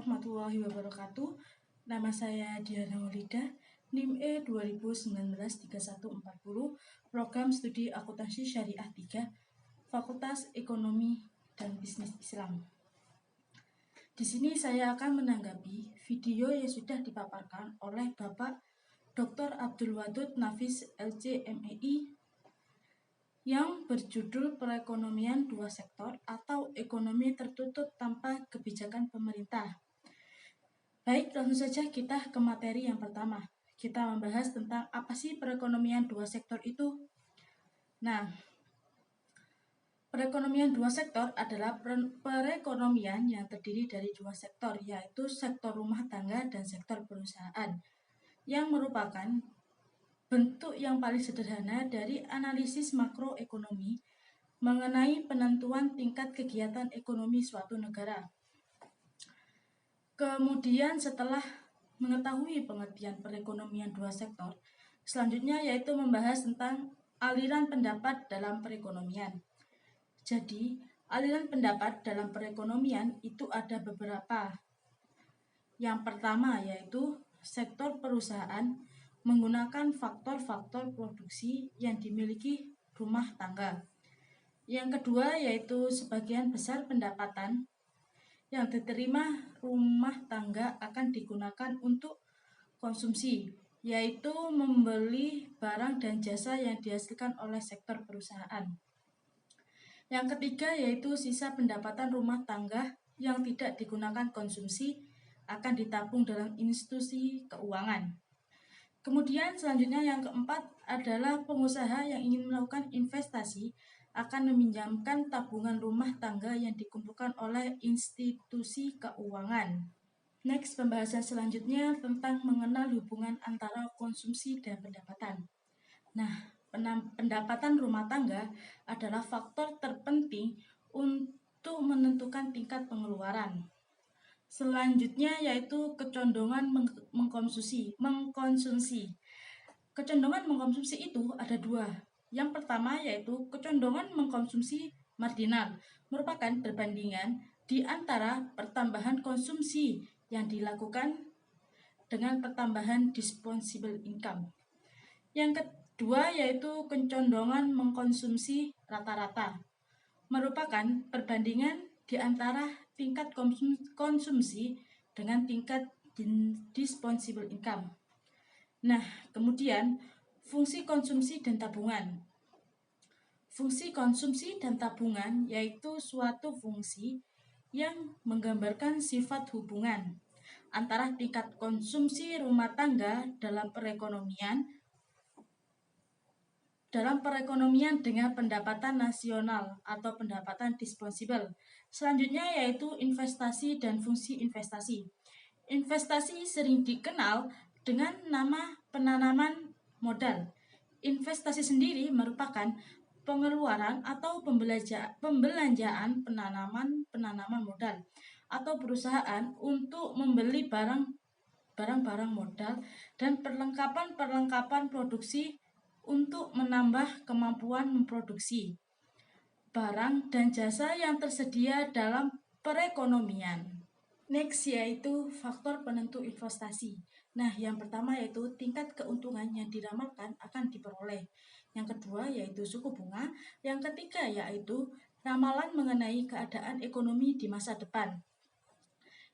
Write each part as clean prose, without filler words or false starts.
warahmatullahi wabarakatuh. Nama saya Diana Walida, NIM E 2019-3140, Program Studi Akuntansi Syariah 3, Fakultas Ekonomi dan Bisnis Islam. Di sini saya akan menanggapi video yang sudah dipaparkan oleh Bapak Dr. Abdul Wadud Nafis LC MEI yang berjudul Perekonomian Dua Sektor atau Ekonomi Tertutup Tanpa Kebijakan Pemerintah. Baik, langsung saja kita ke materi yang pertama. Kita membahas tentang apa sih perekonomian dua sektor itu. Nah, perekonomian dua sektor adalah perekonomian yang terdiri dari dua sektor, yaitu sektor rumah tangga dan sektor perusahaan, yang merupakan bentuk yang paling sederhana dari analisis makroekonomi mengenai penentuan tingkat kegiatan ekonomi suatu negara. Kemudian setelah mengetahui pengertian perekonomian dua sektor, selanjutnya yaitu membahas tentang aliran pendapat dalam perekonomian. Jadi, aliran pendapat dalam perekonomian itu ada beberapa. Yang pertama yaitu sektor perusahaan menggunakan faktor-faktor produksi yang dimiliki rumah tangga. Yang kedua yaitu sebagian besar pendapatan yang diterima rumah tangga akan digunakan untuk konsumsi, yaitu membeli barang dan jasa yang dihasilkan oleh sektor perusahaan. Yang ketiga yaitu sisa pendapatan rumah tangga yang tidak digunakan konsumsi akan ditabung dalam institusi keuangan. Kemudian selanjutnya yang keempat adalah pengusaha yang ingin melakukan investasi akan meminjamkan tabungan rumah tangga yang dikumpulkan oleh institusi keuangan. Next, pembahasan selanjutnya tentang mengenal hubungan antara konsumsi dan pendapatan. Nah, pendapatan rumah tangga adalah faktor terpenting untuk menentukan tingkat pengeluaran. Selanjutnya yaitu kecondongan mengkonsumsi. Kecondongan mengkonsumsi itu ada dua. Yang pertama yaitu kecondongan mengkonsumsi marginal, merupakan perbandingan di antara pertambahan konsumsi yang dilakukan dengan pertambahan disposable income. Yang kedua yaitu kecondongan mengkonsumsi rata-rata, merupakan perbandingan di antara tingkat konsumsi dengan tingkat disposable income. Nah, kemudian fungsi konsumsi dan tabungan. Fungsi konsumsi dan tabungan yaitu suatu fungsi yang menggambarkan sifat hubungan antara tingkat konsumsi rumah tangga dalam perekonomian dengan pendapatan nasional atau pendapatan disposable. Selanjutnya yaitu investasi dan fungsi investasi. Investasi sering dikenal dengan nama penanaman modal. Investasi sendiri merupakan pengeluaran atau pembelanjaan penanaman modal atau perusahaan untuk membeli barang-barang modal dan perlengkapan produksi untuk menambah kemampuan memproduksi barang dan jasa yang tersedia dalam perekonomian. Next yaitu faktor penentu investasi. Nah, yang pertama yaitu tingkat keuntungan yang diramalkan akan diperoleh. Yang kedua yaitu suku bunga. Yang ketiga yaitu ramalan mengenai keadaan ekonomi di masa depan.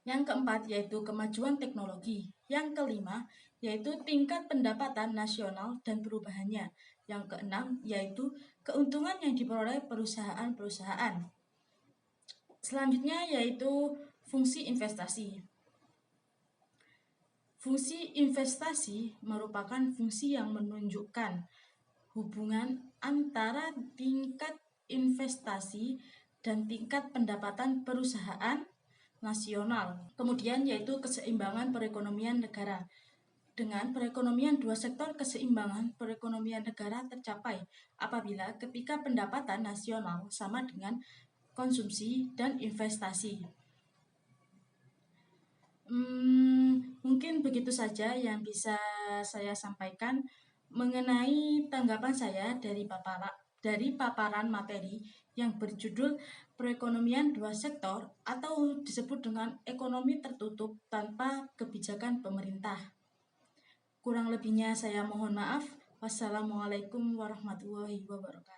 Yang keempat yaitu kemajuan teknologi. Yang kelima yaitu tingkat pendapatan nasional dan perubahannya. Yang keenam yaitu keuntungan yang diperoleh perusahaan-perusahaan. Selanjutnya yaitu fungsi investasi. Fungsi investasi merupakan fungsi yang menunjukkan hubungan antara tingkat investasi dan tingkat pendapatan perusahaan nasional. Kemudian yaitu keseimbangan perekonomian negara. Dengan perekonomian dua sektor, keseimbangan perekonomian negara tercapai apabila ketika pendapatan nasional sama dengan konsumsi dan investasi. Mungkin begitu saja yang bisa saya sampaikan mengenai tanggapan saya dari dari paparan materi yang berjudul Perekonomian Dua Sektor atau disebut dengan ekonomi tertutup tanpa kebijakan pemerintah. Kurang lebihnya saya mohon maaf. Wassalamualaikum warahmatullahi wabarakatuh.